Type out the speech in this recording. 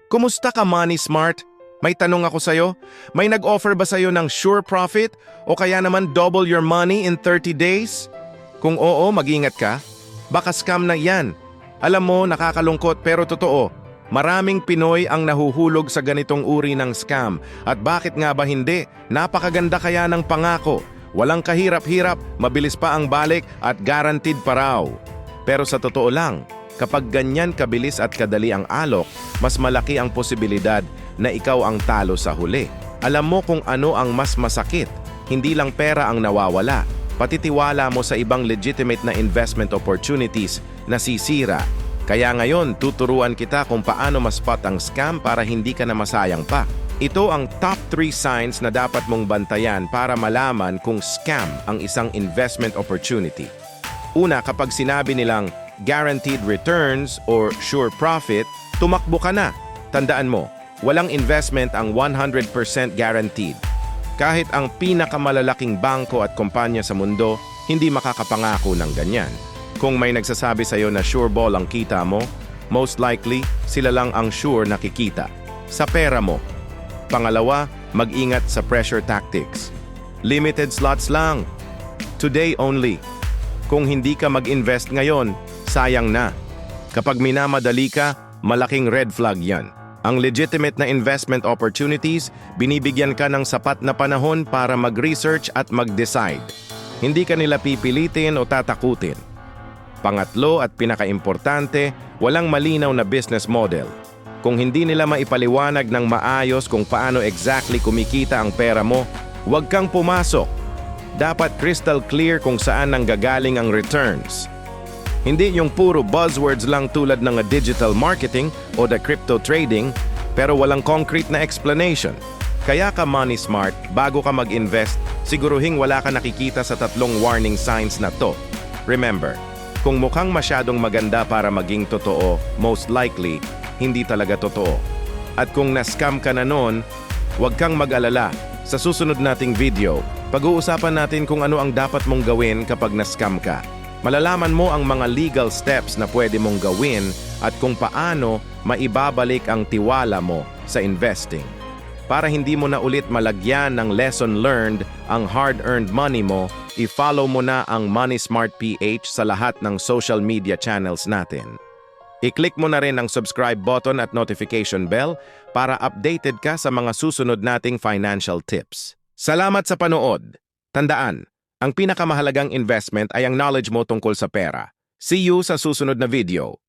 Kumusta ka, Money Smart? May tanong ako sa'yo. May nag-offer ba sa'yo ng sure profit o kaya naman double your money in 30 days? Kung oo, mag-ingat ka. Baka scam na yan. Alam mo, nakakalungkot pero totoo. Maraming Pinoy ang nahuhulog sa ganitong uri ng scam. At bakit nga ba hindi? Napakaganda kaya ng pangako. Walang kahirap-hirap, mabilis pa ang balik at guaranteed pa raw. Pero sa totoo lang, kapag ganyan kabilis at kadali ang alok, mas malaki ang posibilidad na ikaw ang talo sa huli. Alam mo kung ano ang mas masakit. Hindi lang pera ang nawawala, pati tiwala mo sa ibang legitimate na investment opportunities na sisira. Kaya ngayon, tuturuan kita kung paano ma-spot ang scam para hindi ka na masayang pa. Ito ang top 3 signs na dapat mong bantayan para malaman kung scam ang isang investment opportunity. Una, kapag sinabi nilang guaranteed returns or sure profit, tumakbo ka na. Tandaan mo, walang investment ang 100% guaranteed. Kahit ang pinakamalalaking bangko at kumpanya sa mundo, hindi makakapangako ng ganyan. Kung may nagsasabi sa'yo na sure ball ang kita mo, most likely, sila lang ang sure na kikita. Sa pera mo. Pangalawa, mag-ingat sa pressure tactics. Limited slots lang. Today only. Kung hindi ka mag-invest ngayon, sayang na. Kapag minamadali ka, malaking red flag yan. Ang legitimate na investment opportunities, binibigyan ka ng sapat na panahon para mag-research at mag-decide. Hindi ka nila pipilitin o tatakutin. Pangatlo at pinakaimportante, walang malinaw na business model. Kung hindi nila maipaliwanag ng maayos kung paano exactly kumikita ang pera mo, huwag kang pumasok. Dapat crystal clear kung saan nanggagaling ang returns. Hindi yung puro buzzwords lang tulad ng digital marketing o the crypto trading, pero walang concrete na explanation. Kaya ka Money Smart, bago ka mag-invest, siguruhing wala ka nakikita sa 3 warning signs na to. Remember, kung mukhang masyadong maganda para maging totoo, most likely, hindi talaga totoo. At kung na-scam ka na noon, huwag kang mag-alala. Sa susunod nating video, pag-uusapan natin kung ano ang dapat mong gawin kapag na-scam ka. Malalaman mo ang mga legal steps na pwede mong gawin at kung paano maibabalik ang tiwala mo sa investing. Para hindi mo na ulit malagyan ng lesson learned ang hard-earned money mo, i-follow mo na ang Money Smart PH sa lahat ng social media channels natin. I-click mo na rin ang subscribe button at notification bell para updated ka sa mga susunod nating financial tips. Salamat sa panood! Tandaan, ang pinakamahalagang investment ay ang knowledge mo tungkol sa pera. See you sa susunod na video.